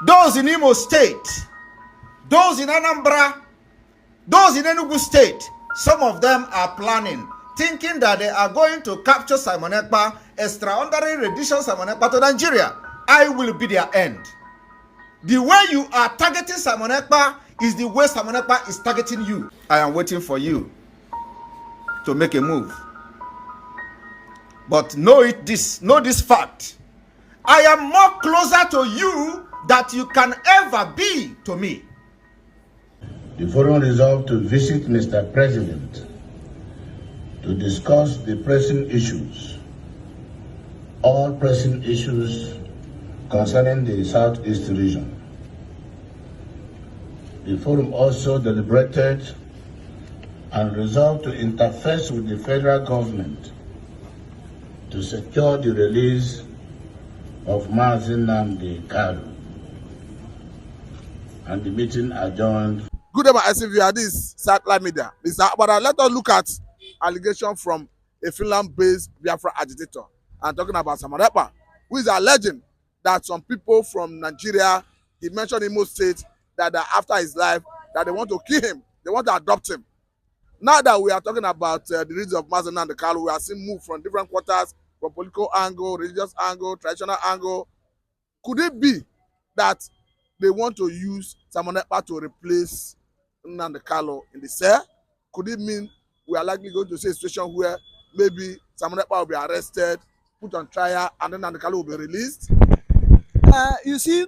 those in Imo State, those in Anambra, those in Enugu State, some of them are planning, thinking that they are going to capture Simon Ekpa, extraordinary rendition Simon Ekpa to Nigeria. I will be their end. The way you are targeting Simon Ekpa is the way Simon Ekpa is targeting you. I am waiting for you to make a move. But know this fact. I am more closer to you than you can ever be to me. The forum resolved to visit Mr. President to discuss the pressing issues, all pressing issues concerning the Southeast region. The forum also deliberated and resolved to interface with the federal government to secure the release of Mazi Nnamdi Kanu. And the meeting adjourned. Good day, my SCV. This satellite media. Mr. Okpara, let us look at allegation from a Finland-based Biafra agitator. I'm talking about Simon Ekpa, who is alleging that some people from Nigeria, he mentioned Imo State, that after his life, that they want to kill him, they want to adopt him. Now that we are talking about the release of Mazi Nnamdi Kanu, we are seeing move from different quarters, from political angle, religious angle, traditional angle. Could it be that they want to use Simon Ekpa to replace Nnamdi Kanu in the cell? Could it mean we are likely going to see a situation where maybe Simon Ekpa will be arrested, put on trial, and then Nnamdi Kanu will be released? You see,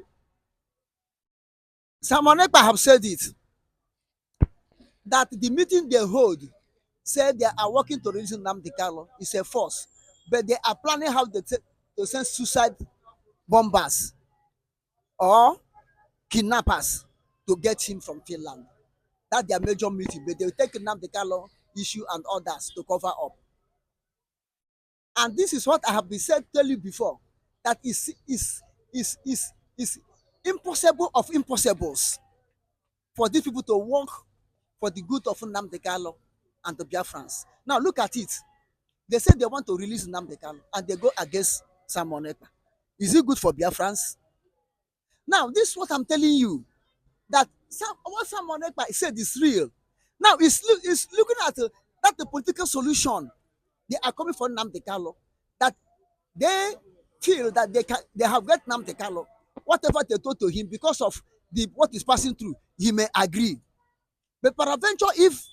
Simon Ekpa have said it, that the meeting they hold said they are working to release Nnamdi Kanu is a force, but they are planning how to send suicide bombers or kidnappers to get him from Finland. That's their major meeting, but they will take Nnamdi Kanu issue and others to cover up. And this is what I have been tell you before, that is impossible of impossibles for these people to work for the good of Nnamdi Kanu and the Biafrans. Now look at it. They say they want to release Nnamdi Kanu and they go against Simon Ekpa. Is it good for Biafrans? Now this is what I'm telling you, that what Simon Ekpa said is real. Now it's looking at that the political solution they are coming for Nnamdi Kanu, that they feel that they have got Nnamdi Kanu. Whatever they told to him, because of what is passing through, he may agree. But peradventure, if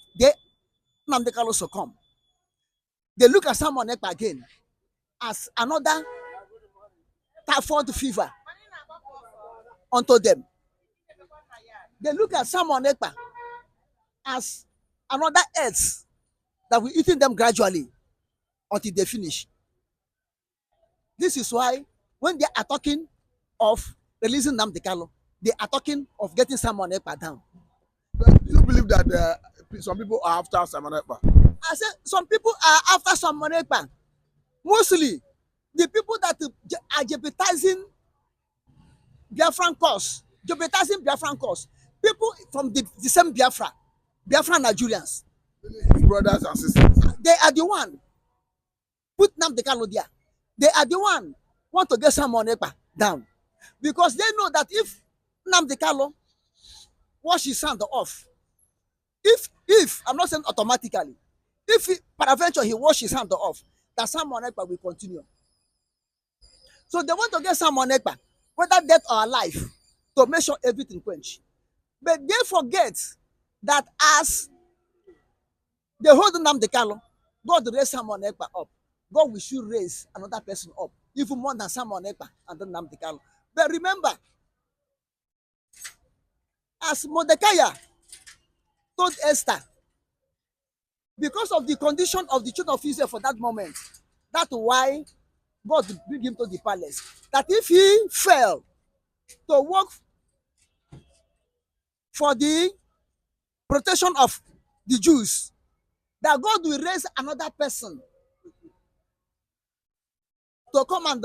Nnamdi Kanu succumb, they look at Simon Ekpa again as another typhoid fever unto them. They look at Simon Ekpa as another earth that will eating them gradually until they finish. This is why when they are talking of releasing Nnamdi Kanu, they are talking of getting Simon Ekpa down. Do you believe that some people are after Simon Ekpa? I said some people are after Simon Ekpa. Mostly the people that are jeopardizing Biafran cause, people from the same Biafran Nigerians. His brothers and sisters. They are the one put Nnamdi Kanu there. They are the one want to get Simon Ekpa down, because they know that if Nnamdi Kanu wash his hand off, if I'm not saying automatically, if peradventure he wash his hand off, that Simon Ekpa will continue. So they want to get Simon Ekpa, whether death or alive, to make sure everything quench. But they forget that as they hold Nnamdi Kanu, God raise Simon Ekpa up. God will should raise another person up, even more than Simon Ekpa and then Nnamdi Kanu. But remember, as Mordecai told Esther, because of the condition of the children of Israel for that moment, that's why God bring him to the palace. That if he failed to work for the protection of the Jews, that God will raise another person to come and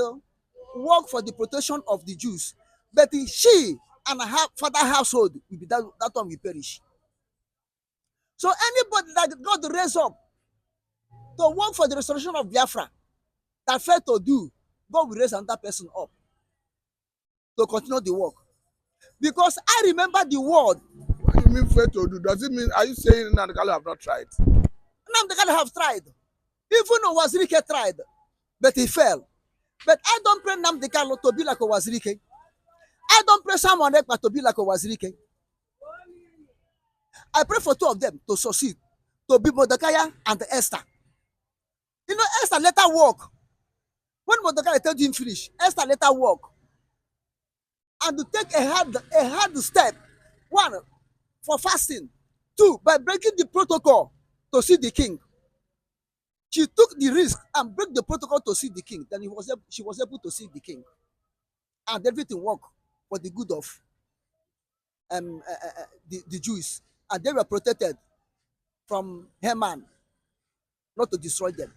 work for the protection of the Jews. But she and her father household will be that one will perish. So anybody that God raise up to work for the restoration of Biafra that failed to do, God will raise another person up to continue the work. Because I remember the word. What do you mean fail to do? Does it mean, are you saying Nnamdi Kanu have not tried? Nnamdi Kanu have tried. Even Owazirike tried, but he fell. But I don't pray Nnamdi Kanu to be like Owazirike. I don't pray someone Ekpa to be like Owazirike. I pray for two of them to succeed, to be Mordecai and Esther. You know, Esther let her walk. When Mordecai told him finish, Esther let her walk. And to take a hard step. One, for fasting. Two, by breaking the protocol to see the king. She took the risk and break the protocol to see the king. Then she was able to see the king. And everything worked for the good of the Jews. And they were protected from Haman, not to destroy them.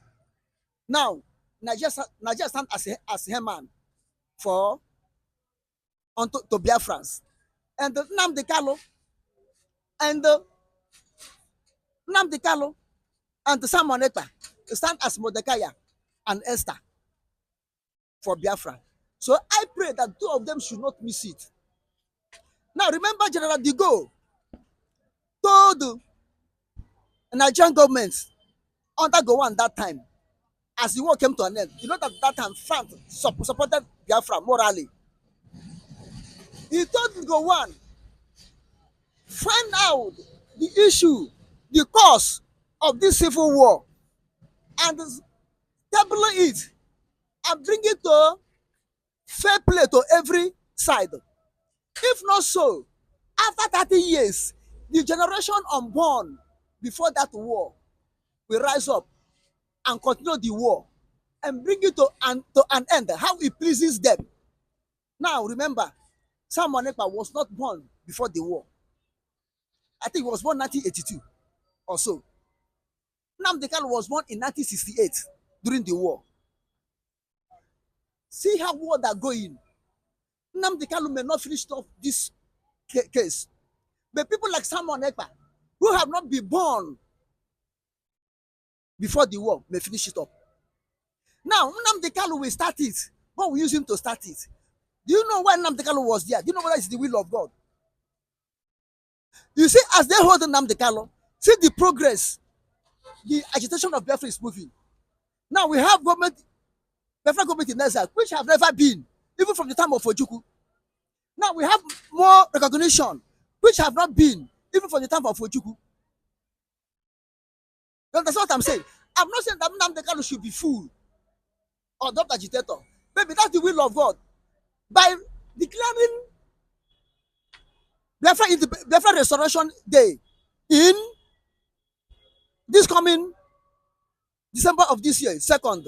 Now, Nigeria stand as Haman for to Biafrans. And Nnamdi Kanu and Simon Ekpa stand as Mordecai and Esther for Biafra. So I pray that two of them should not miss it. Now remember, General de Gaulle told the Nigerian government under Gowon that time, as the war came to an end, you know that time France supported Biafra morally. He told Gowon, find out the issue, the cause of this civil war, and table it and bring it to fair play to every side. If not so, after 30 years, the generation unborn before that war will rise up and continue the war and bring it to an end, how it pleases them. Now, remember, Simon Ekpa was not born before the war. I think he was born 1982 or so. Nnamdi Kanu was born in 1968 during the war. See how war are going. Nnamdi Kanu may not finish off this case. But people like Simon Ekpa, who have not been born before the war, may finish it up. Now, Nnamdi Kanu will start it. God will use him to start it. Do you know why Nnamdi Kanu was there? Do you know whether it's the will of God? You see, as they hold Nnamdi Kanu, see the progress. The agitation of Biafra is moving. Now we have Biafra government in exile, which have never been, even from the time of Ojukwu. Now we have more recognition, which have not been, even from the time of Ojukwu. That's what I'm saying. I'm not saying that Nnamdi Kanu should be fool or not agitator. Maybe that's the will of God. By declaring Biafra Restoration Day in this coming December of this year, 2nd.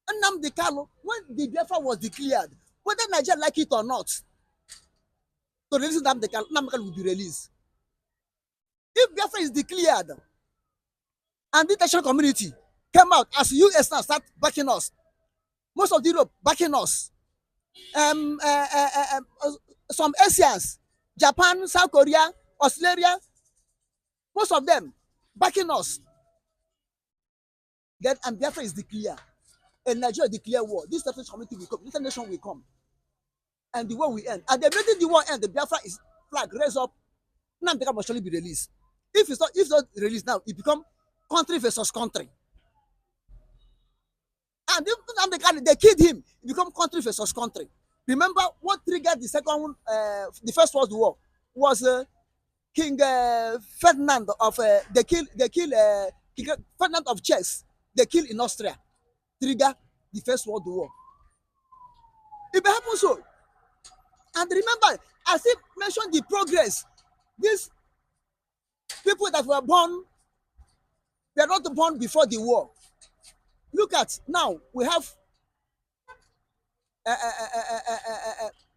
Nnamdi Kanu, when the Biafra was declared, whether Nigeria like it or not, to release Nnamdi Kanu will be released. If Biafra is declared and the international community came out, as US now start backing us, most of Europe backing us, some Asians, Japan, South Korea, Australia, most of them backing us. Then and Biafra is declared, and Nigeria declare war. This international community will come, this nation will come, and the war will end. And the minute the war end, the Biafra is flag raised up. Nnamdi Kanu must surely be released. If it's not released now, it become country versus country. And if Nnamdi Kanu, they killed him, it become country versus country. Remember what triggered the First World War was King Ferdinand of King Ferdinand of Czech. They kill in Austria, trigger the First World War. It may happen so. And remember, as he mentioned the progress, these people that were born, they are not born before the war. Look at now, we have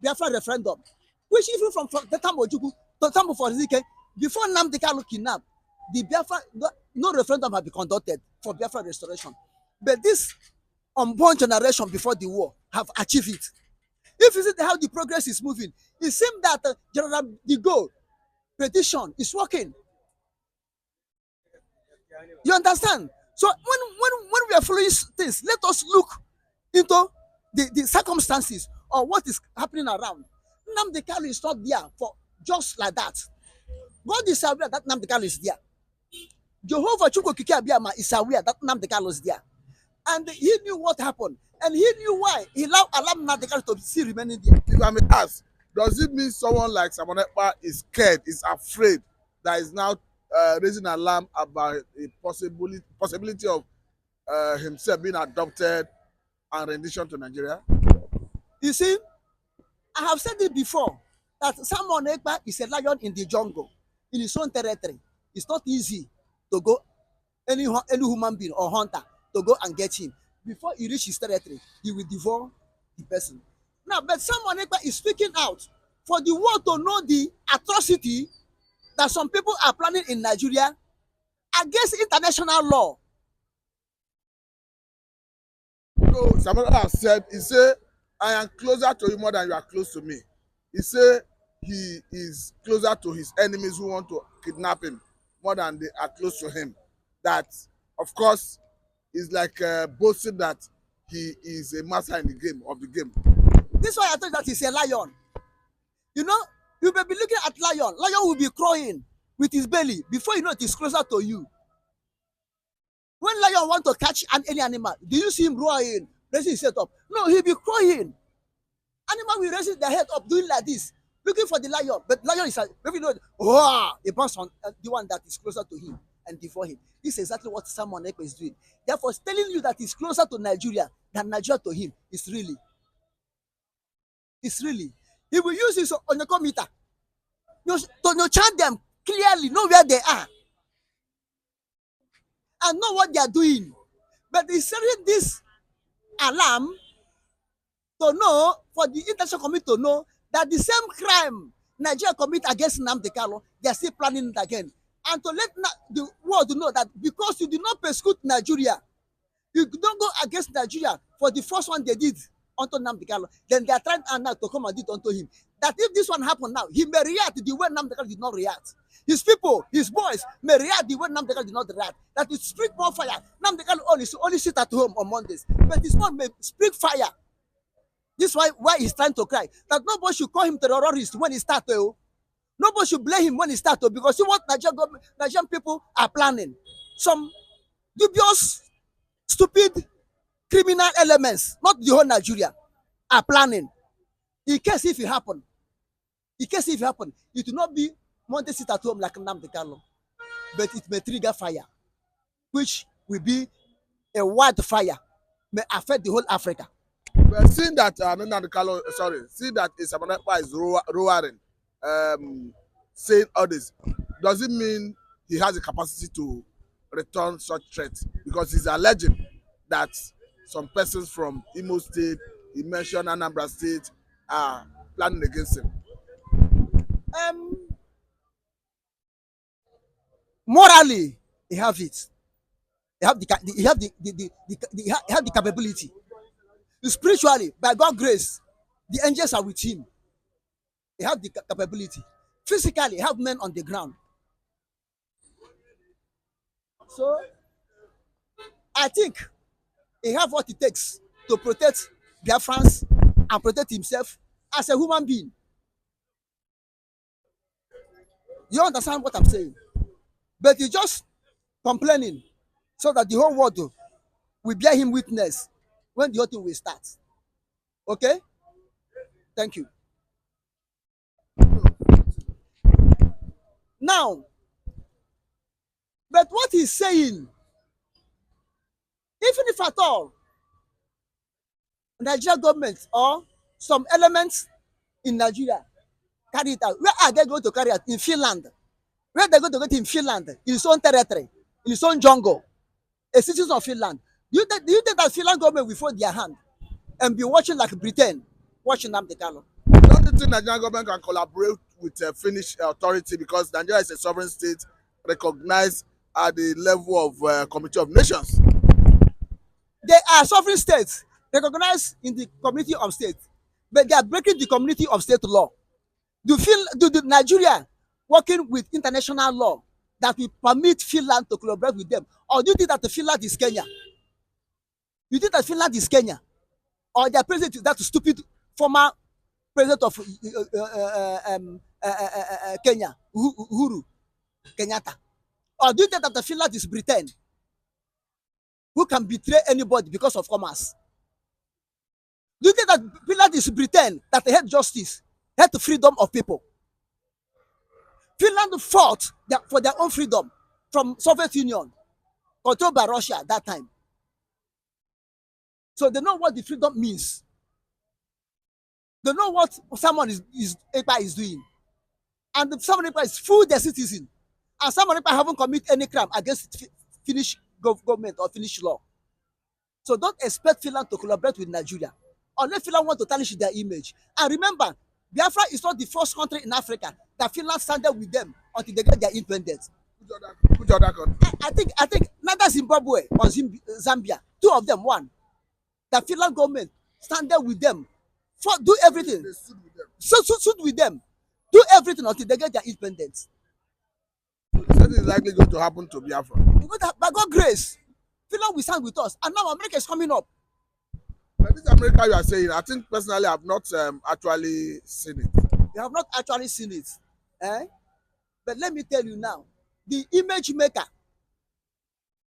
Biafra referendum, which even from the time of Ojukwu to the time of Ozike, before Nnamdi Kanu kidnapped, the Biafra, no referendum had been conducted for Biafra restoration. But this unborn generation before the war have achieved it. If you see how the progress is moving, it seems that General de Gaulle petition is working. You understand? So when we are following things, let us look into the circumstances or what is happening around. Nnamdi Kanu is not there for just like that. God is aware that Nnamdi Kanu is there. Jehovah Chukwukike Abiyama is aware that Nnamdi Kanu is there. And he knew what happened. And he knew why he allowed Nnamdi Kanu to still remaining there. If I may ask, does it mean someone like Simon Ekpa is scared, is afraid, that is now raising alarm about a possibility of himself being adopted and rendition to Nigeria? You see, I have said it before that Simon Ekpa is a lion in the jungle, in his own territory. It's not easy to go any human being or hunter to go and get him. Before he reach his territory, he will devour the person. Now, but Simon Ekpa is speaking out for the world to know the atrocity that some people are planning in Nigeria against international law. So Simon Ekpa said, he said, I am closer to you more than you are close to me. He said he is closer to his enemies who want to kidnap him more than they are close to him. That, of course, is like boasting that he is a master in the game of the game. This is why I thought that he's a lion. You know, you may be looking at lion. Lion will be crying with his belly. Before you know it is closer to you. When lion want to catch any animal, do you see him roaring, raising his head up? No, he'll be crying. Animal will raise their head up, doing like this, looking for the lion. But lion is maybe you know, oh, he bounce on the one that is closer to him and devour him. This is exactly what Simon Ekpa is doing. Therefore, telling you that he's closer to Nigeria than Nigeria to him is really. It's really. He will use his onokometer to chant them clearly, know where they are, and know what they are doing. But he's sending this alarm to know, for the international community to know, that the same crime Nigeria commit against Nnamdi Kanu, they are still planning it again. And to let the world know that because you did not persecute Nigeria, you don't go against Nigeria for the first one they did unto Nnamdi Kanu, then they are trying now to come and do it unto him. That if this one happen now, he may react the way Nnamdi Kanu did not react. His people, his boys may react the way Nnamdi Kanu did not react. That it speak more fire. Nnamdi Kanu only sit at home on Mondays, but his mom may speak fire. This is why he's trying to cry. That nobody should call him terrorist when he started. Nobody should blame him when he started, because see what Nigerian people are planning. Some dubious, stupid, criminal elements, not the whole Nigeria, are planning. In case if it happen, it will not be Monday sit at home like Nnamdi Kanu, but it may trigger fire, which will be a wildfire, may affect the whole Africa. But seeing that seeing that Simon Ekpa is roaring, saying all this, does it mean he has the capacity to return such threats? Because he's alleging that some persons from Imo State, he mentioned Anambra State, are planning against him. Morally, he have it. He have the capability. Spiritually, by God's grace, the angels are with him. He have the capability. Physically, he have men on the ground. So, I think he have what it takes to protect their France and protect himself as a human being. You understand what I'm saying? But he's just complaining so that the whole world will bear him witness when the whole thing will start. Okay? Thank you. Now, but what he's saying, even if at all, Nigeria government or some elements in Nigeria carry it out, where are they going to carry it? In Finland. Where are they going to get in Finland? In his own territory, in his own jungle. A citizen of Finland. Do you think that Finland government will fold their hand and be watching like Britain, watching Nnamdi Kanu? Don't you think Nigerian government can collaborate with Finnish authority, because Nigeria is a sovereign state recognized at the level of Committee of Nations? They are sovereign states recognized in the Community of States, but they are breaking the Community of State law. Do Nigeria working with international law that will permit Finland to collaborate with them? Or do you think that the Finland is Kenya? You think that Finland is Kenya? Or their president is that stupid former president of Kenya, Uhuru Kenyatta? Or do you think that the Finland is Britain, who can betray anybody because of commerce? Do you think that Finland is Britain that hate justice, hate the freedom of people? Finland fought for their own freedom from Soviet Union, controlled by Russia at that time. So they know what the freedom means. They know what someone Ekpa is doing. And someone Ekpa is full their citizen. And someone Ekpa haven't committed any crime against Finnish government or Finnish law. So don't expect Finland to collaborate with Nigeria unless Finland want to tarnish their image. And remember, Biafra is not the first country in Africa that Finland standed with them until they get their independence. Which other country? I think neither Zimbabwe or Zambia, two of them, one. The Finland government standed with them, for do everything. They stood with them. Stood with them, do everything until they get their independence. So the same thing is likely going to happen to Biafra. By God's grace, Finland will stand with us, and now America is coming up. But this America you are saying, I think personally I have not actually seen it. You have not actually seen it, eh? But let me tell you now, the image maker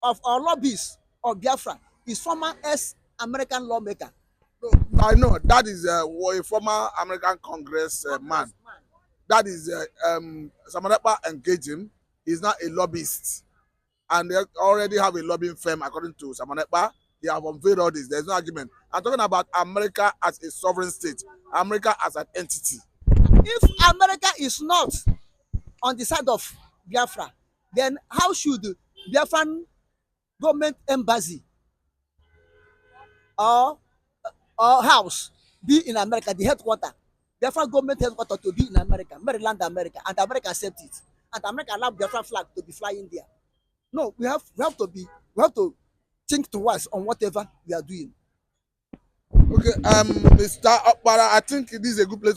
of our lobbies of Biafra is former ex-American lawmaker. No, I know that is a former American Congress man. That is Samanapa engaged him. He's not a lobbyist, and they already have a lobbying firm according to Samanapa. They have unveiled all this. There's no argument. I'm talking about America as a sovereign state, America as an entity. If America is not on the side of Biafra, then how should Biafran government embassy or house be in America, the headquarter, Biafran government headquarter to be in America, Maryland, America, and America accept it, and America allow Biafran flag to be flying there? No, we have to think twice on whatever we are doing. Okay, Mr. Okpara, I think this is a good place